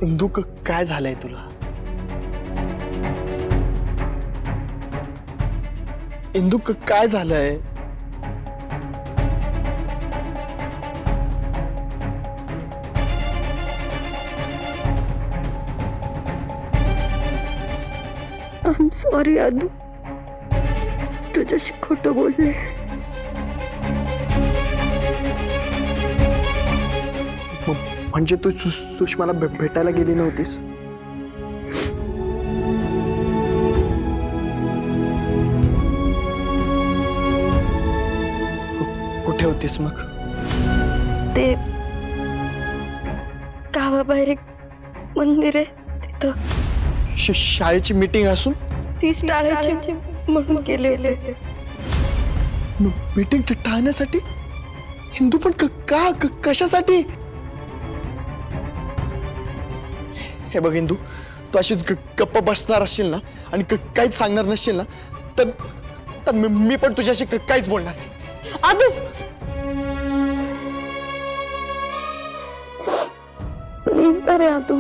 इंदू काय झालंय तुला? इंदू काय झालंय? आय एम सॉरी आदू, तुझ्याशी खोटं बोलले. म्हणजे तू सुषमाला भेटायला गेली नव्हतीस? कुठे होतीस मग? ते गावाबाहेर एक मंदिर आहे, तिथं. शाळेची मीटिंग असून ती टाळायची म्हणून गेले होते. मीटिंग टाळण्यासाठी? हिंदू पण का कशासाठी? हे बघ हिंदू, तू अशीच गप्प बसणार असशील ना आणि काहीच सांगणार नसशील ना तर मी पण तुझ्याशी काहीच बोलणार नाही. आदू, प्लीज ना रे आदू.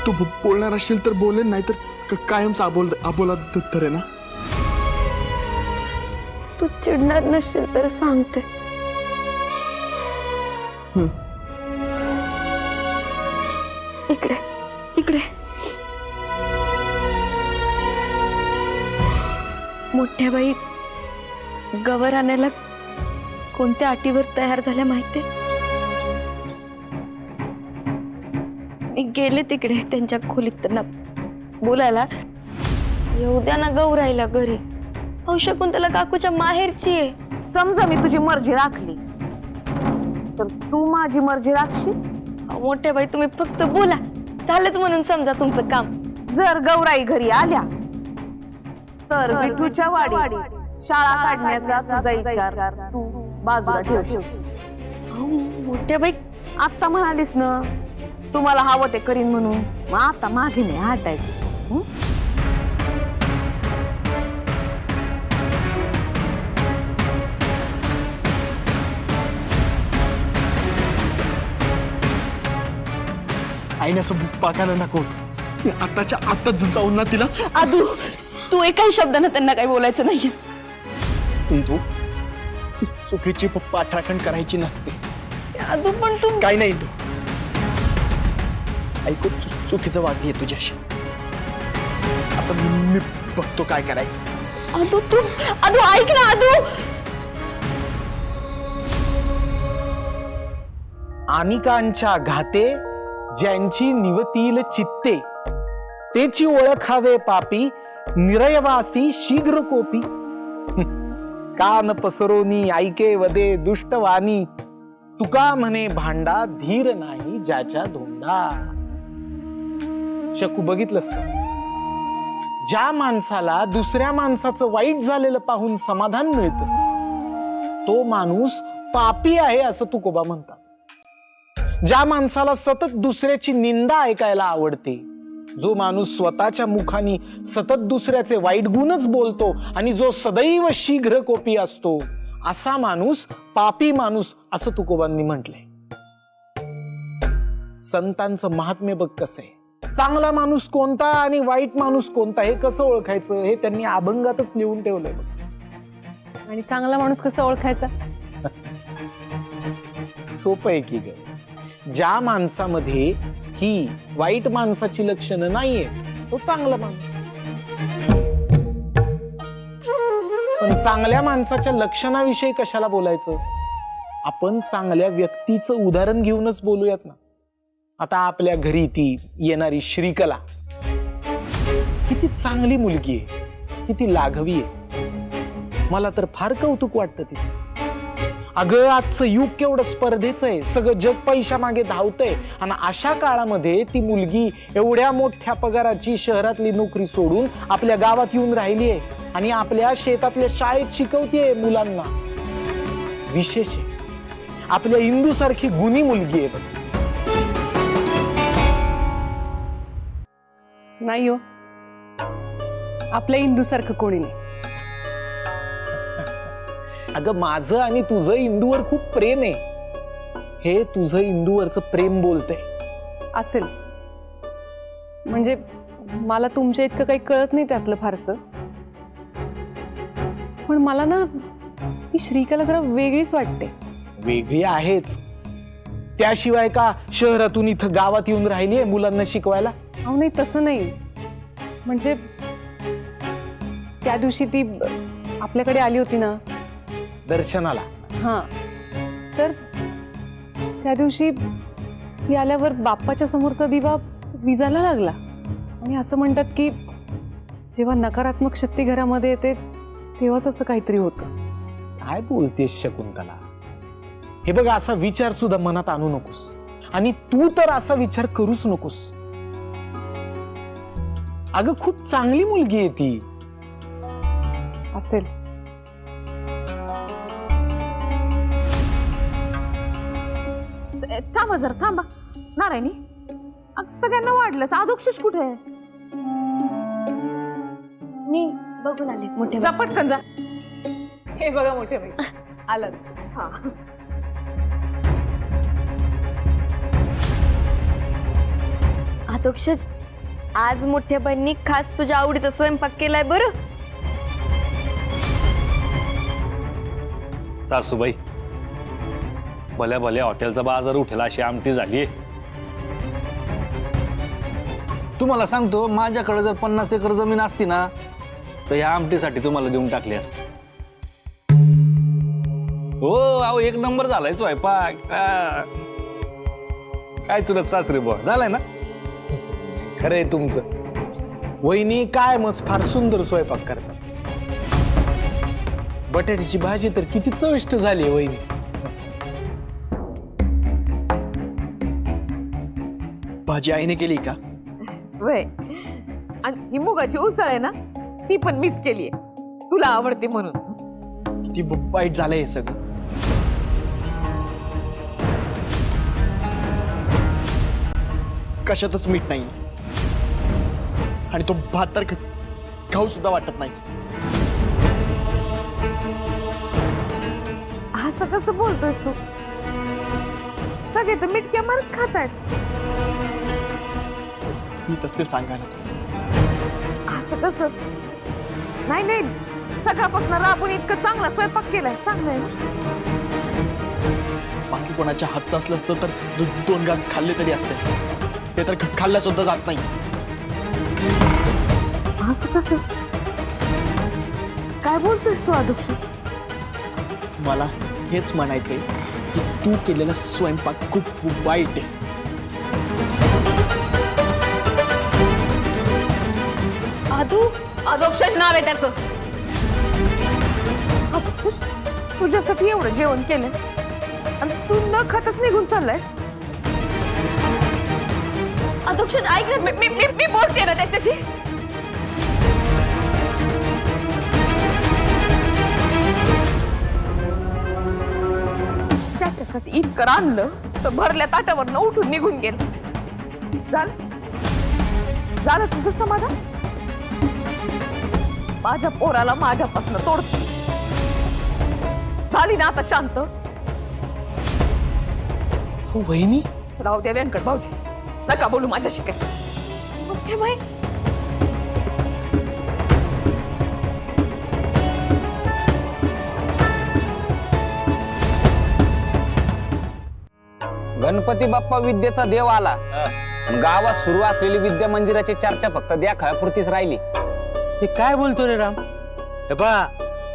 तू बोलणार असशील तर बोलेन, नाही तर कायमचा अबोला तर आहे ना. तू चिडणार नसशील तर सांगते. इकडे इकडे. मोठ्या बाई गवर आणायला कोणत्या अटीवर तयार झाल्या माहिती? मी गेले तिकडे त्यांच्या खोलीत त्यांना बोलायला, येऊ द्या ना गौराईला घरी. शकुंतला काकूच्या माहेरची आहे. समजा मी तुझी मर्जी राखली तर तू माझी मर्जी राखशील? मोठ्या बाई तुम्ही फक्त बोला, झालंच म्हणून समजा तुमचं काम. जर गौराई घरी आल्या तर विठूच्या वाडी शाळा काढण्याचा तुझा विचार तू बाजूला ठेवशील. मोठ्या बाई आता म्हणालीस ना तुम्हाला हवं ते करीन म्हणून, मग आता मागे नाही हटायचं. आईने असं पाकायला नको होतं. आताच्या आता जाऊन ना तिला. आदू, तू एकाही शब्दानं त्यांना काही बोलायचं नाहीयेस. इंदू, चुकीची पाठराखण करायची नसते. आदू पण तू काही नाही इंदू, ऐकू चुकीचं वागली आहे तुझ्याशी. आता मी बघतो काय करायचं. आदू आदू ऐक ना आदू. अनिकांच्या घाते ज्यांची निवतील चित्ते, तेची ओळख हवे पापी, निरयवासी शीघ्र कोपी. कान पसरोनी ऐके वदे दुष्टवाणी, तुका म्हणे भांडा धीर नाही ज्याच्या धोंडा. शकू बघितलंस का? ज्या माणसाला दुसऱ्या माणसाचं वाईट झालेलं पाहून समाधान मिळतं तो माणूस पापी आहे असं तुकोबा म्हणतात. ज्या माणसाला सतत दुसऱ्याची निंदा ऐकायला आवडते, जो माणूस स्वतःच्या मुखाने सतत दुसऱ्याचे वाईट गुणच बोलतो आणि जो सदैव शीघ्र कोपी असतो, असा माणूस पापी माणूस असं तुकोबांनी म्हटलंय. संतांचं महात्म्य बघ कसं आहे. चांगला माणूस कोणता आणि वाईट माणूस कोणता हे कसं ओळखायचं हे त्यांनी अभंगातच लिहून ठेवलंय. आणि चांगला माणूस कसा ओळखायचा? सोपं आहे की ग. ज्या माणसामध्ये ही वाईट माणसाची लक्षणं नाहीयेत तो चांगला माणूस. पण चांगल्या माणसाच्या लक्षणाविषयी कशाला बोलायचं? आपण चांगल्या व्यक्तीचं उदाहरण घेऊनच बोलूयात ना. आता आपल्या घरी ती येणारी श्रीकला किती चांगली मुलगी आहे, किती लाघवी आहे. मला तर फार कौतुक वाटतं तिचं. अगं आजचं युग केवढं स्पर्धेचं आहे, सगळं जग पैशा मागे धावतंय आणि अशा काळामध्ये ती मुलगी एवढ्या मोठ्या पगाराची शहरातली नोकरी सोडून आपल्या गावात येऊन राहिली आहे आणि आपल्या शेतातल्या शाळेत शिकवतेय मुलांना. विशेष आहे आपल्या इंदू सारखी गुणी मुलगी आहे. नाही हो, आपल्या इंदू सारखं कोणी नाही. अगं माझं आणि तुझं इंदूवर खूप प्रेम आहे. हे तुझं इंदूवरचं प्रेम बोलतंय. असेल, म्हणजे मला तुमच्या इतकं काही कळत नाही त्यातलं फारसं, पण मला ना ती श्रीकला जरा वेगळीच वाटते. वेगळी आहेच, त्याशिवाय का शहरातून इथं गावात येऊन राहिली मुलांना शिकवायला? अहो नाही, तसं नाही, म्हणजे त्या दिवशी ती आपल्याकडे आली होती ना दर्शनाला. हां, तर त्या दिवशी ती आल्यावर बाप्पाच्या समोरचा दिवा विजायला लागला आणि असं म्हणतात की जेव्हा नकारात्मक शक्ती घरामध्ये येते तेव्हाच असं काहीतरी होतं. काय बोलतेस शकुंतला? हे बघ, असा विचार सुद्धा मनात आणू नकोस, आणि तू तर असा विचार करूच नकोस. अगं खूप चांगली मुलगी आहे ती. असेल, थांबा जरा, थांबा नारायणी. सगळ्यांना वाढलंस, अधोक्षच कुठे आहे? मी बघून आले मोठे जा पटकन जा. हे बघा मोठे बाई आलंच. हा, अधोक्षज, आज मोठ्या बहिणी खास तुझ्या आवडीचा स्वयंपाक केलाय बरं. सासूबाई, भल्या भल्या हॉटेलचा बाजार उठेला अशी आमटी झाली. तुम्हाला सांगतो, माझ्याकडे जर 50 एकर जमीन असती ना तर ह्या आमटीसाठी तुम्हाला देऊन टाकली असती. हो अहो, एक नंबर झालाय स्वयंपाक. काय चुलत सासरे बुवा, झालाय ना? खरंय तुमचं. वहिनी काय मस्त फार सुंदर स्वयंपाक करतात. बटाट्याची भाजी तर किती चविष्ट झाली वहिनी. भाजी आईने केली का? वय, आणि ही मुगाची उसळ आहे ना, ती पण मीच केलीये, तुला आवडते म्हणून. किती वाईट झालंय हे सगळं. कशातच मीठ नाही, आणि तो भात तर खाऊ सुद्धा वाटत नाही. असं कसं बोलतोस तू? सगळे तर मिटक्या मारत खातायत. मी तसं ते सांगायला तो. असं कसं? नाही नाही, सकाळपासून राबून इतकं चांगला स्वयंपाक केलाय, चांगलं आहे ना? बाकी कोणाच्या हातचं असलं असतं तर 2 घास खाल्ले तरी असते, ते तर खाल्ल्या सुद्धा जात नाही. असं कसं? काय बोलतोयस तू अध्यक्ष? मला हेच म्हणायचंय की तू केलेला स्वयंपाक खूप वाईट आहे. आदू, अधोक्षज नाव आहे त्याचं. अधोक्षज, तुझ्यासाठी एवढं जेवण केलं आणि तू न खातच निघून चाललायस. अधोक्षज ऐक ना. मी बोलते ना त्याच्याशी. त्याच्यासाठी इतकं रांधलं तर भरल्या ताटावरनं उठून निघून गेलं. झालं तुझं समाधान? माझ्या पोराला माझ्यापासून तोडतो. झाली ना आता शांत? हो वहिनी, राहू द्या व्यंकट भाऊजी, नका बोलू माझ्याशी काय. मोठे बाई, गणपती बाप्पा विद्येचा देव आला. गावात सुरू असलेली विद्या मंदिराची चर्चा फक्त देखाव्यापुरतीच राहिली. हे काय बोलतो रे राम? हे पहा,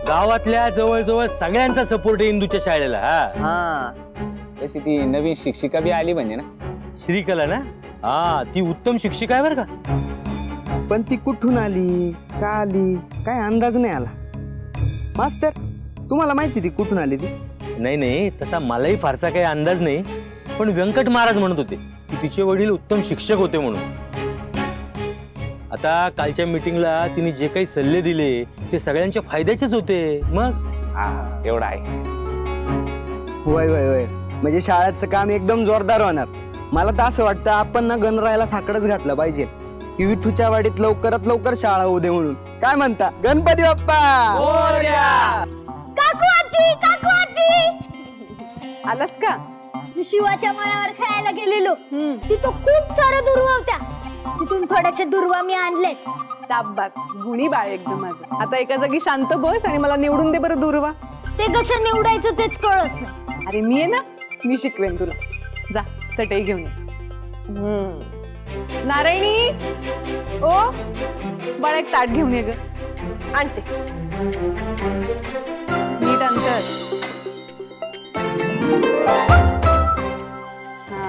गावातल्या जवळजवळ सगळ्यांचा सपोर्ट आहे इंदूच्या शाळेला. हा, तशी ती नवीन शिक्षिका बी आली म्हणजे ना. श्रीकला ना? हा, ती उत्तम शिक्षिका आहे बरं का. पण ती कुठून आली, का आली, काय अंदाज नाही आला. मास्तर, तुम्हाला माहिती ती कुठून आली? ती नाही नाही, तसा मलाही फारसा काही अंदाज नाही, पण व्यंकट महाराज म्हणत होते की तिचे वडील उत्तम शिक्षक होते म्हणून. आता कालच्या मीटिंगला तिने जे काही सल्ले दिले ते सगळ्यांच्या फायद्याचेच होते. मग हा, एवढं आहे. होय होय होय, म्हणजे शाळेचं काम एकदम जोरदार होणार. मला तर असं वाटतं आपण ना गणरायाला साकडच घातलं पाहिजे की विठूच्या वाडीत लवकरात लवकर शाळा होऊ दे म्हणून. काय म्हणता गणपती बाप्पा? काकू आजी, काकू आजी. आलास का? मी शिवाच्या मळ्यावर खेळायला गेलेलो तिथं खूप साऱ्या दुर्वा होत्या. तिथून थोड्याशा दुर्वा मी आणले. शाब्बास, गुणी बाळ एकदम माझं. आता एका जागी शांत बस आणि मला निवडून दे बरं दुर्वा. ते कसं निवडायचं तेच कळत नाही. अरे मी आहे ना, मी शिकवेन तुला. जा चटई घेऊन ये. नारायणी, ओ बाळा एक ताट घेऊन ये ग. आणते. नीट अंतर. हा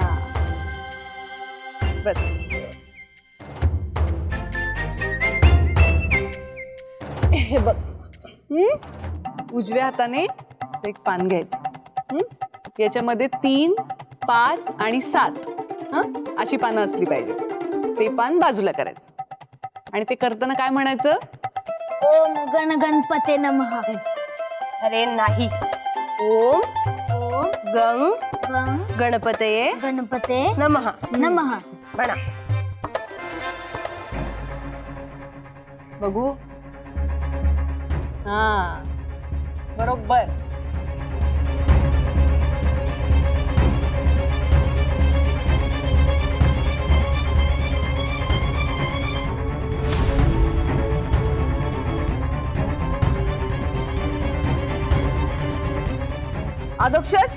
बस. हे बघ, उजव्या हाताने असं एक पान घ्यायचं. याच्यामध्ये 3, 5 आणि 7 अशी पानं असली पाहिजे. ते पान बाजूला करायचं आणि ते करताना काय म्हणायचं? ओम गण गणपते नमः. अरे नाही. ओम ओम गंग गण गणपतये गणपते नमः नमः. म्हणा. बघू. हा बरोबर. अधोक्षज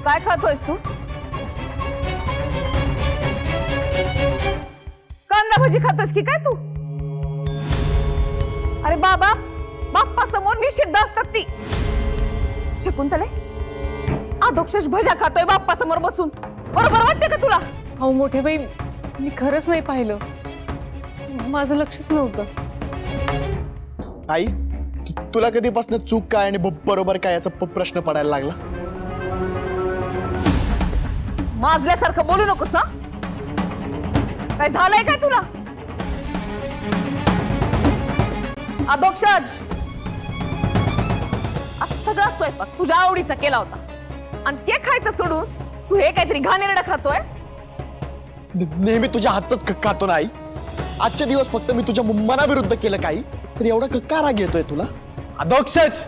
काय खातोयस तू? कांदा भजी खातोयस की काय तू? अरे बाबा, बाप्पा समोर निषिद्ध असतात ती. शकुंतले, अधोक्षज भजा खातोय बाप्पा समोर बसून. बरोबर वाटते का तुला? अहो मोठे बाई, मी खरंच नाही पाहिलं. माझं लक्षच नव्हतं. आई, तुला कधीपासून चूक काय आणि बरोबर काय याचा प्रश्न पडायला लागला? माजल्यासारखं बोलू नकोस. हा, काय झालंय काय तुला? अधोक्षज, आज सगळा स्वयंपाक तुझ्या आवडीचा केला होता आणि ते खायचं सोडून तू हे काहीतरी घाणेरडं खातोयस. नेहमी तुझ्या हातच खातो ना आई. आजच्या दिवस फक्त मी तुझ्या मनाविरुद्ध केलं काही तर एवढा का राग येतोय तुला? अधोक्षज,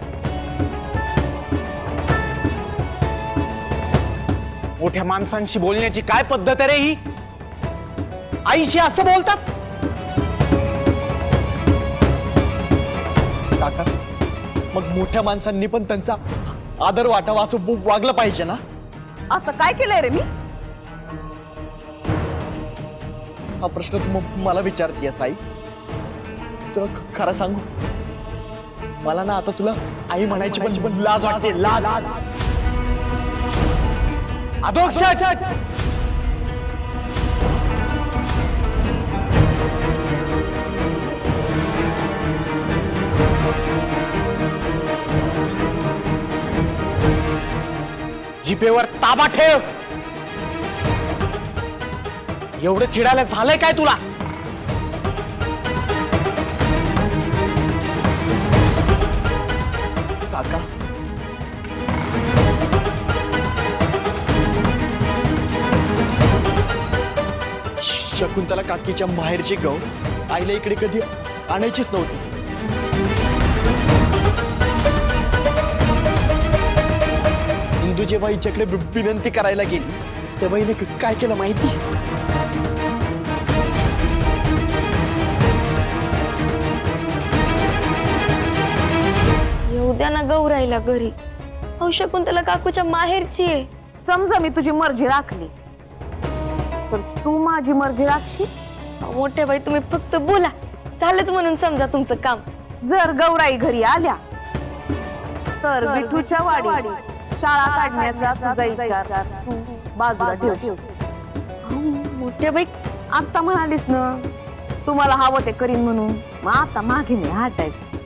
मोठ्या माणसांशी बोलण्याची काय पद्धत आहे रे ही? आईशी असं बोलतात? काका, मग मोठ्या माणसांनी पण त्यांचा आदर वाटावा असं वागलं पाहिजे ना? असं काय केलंय रे मी? हा प्रश्न तू मला विचारतीयस आई? तुला खरं सांगू, मला ना आता तुला आई म्हणायची पण लाज वाटते. लाज. अधोक्षज, जिभेवर ताबा ठेव. एवढं चिडायला झालंय काय तुला? काका, शकुंतला काकीच्या माहेरची गौ आईला इकडे कधी आणायचीच नव्हती. इंदू जेव्हा हिच्याकडे विनंती करायला गेली तेव्हा हिने काय केलं माहिती? येऊ द्या ना गौराईला घरी. अहो शकुंतला काकूच्या माहेरची आहे. समजा मी तुझी मर्जी राखली तर तू माझी मर्जी राखशील? अहो, मोठे बाई तुम्ही फक्त बोला, झालंच म्हणून समजा तुमचं काम. जर गौराई घरी आल्या तर विठूच्या वाडी शाळा काढण्याचा तुझा विचार तू बाजूला ठेव. मोठे बाई, आता म्हणालीस ना तुम्हाला हवं ते करीन म्हणून, मग आता मागे नाही हटायचं.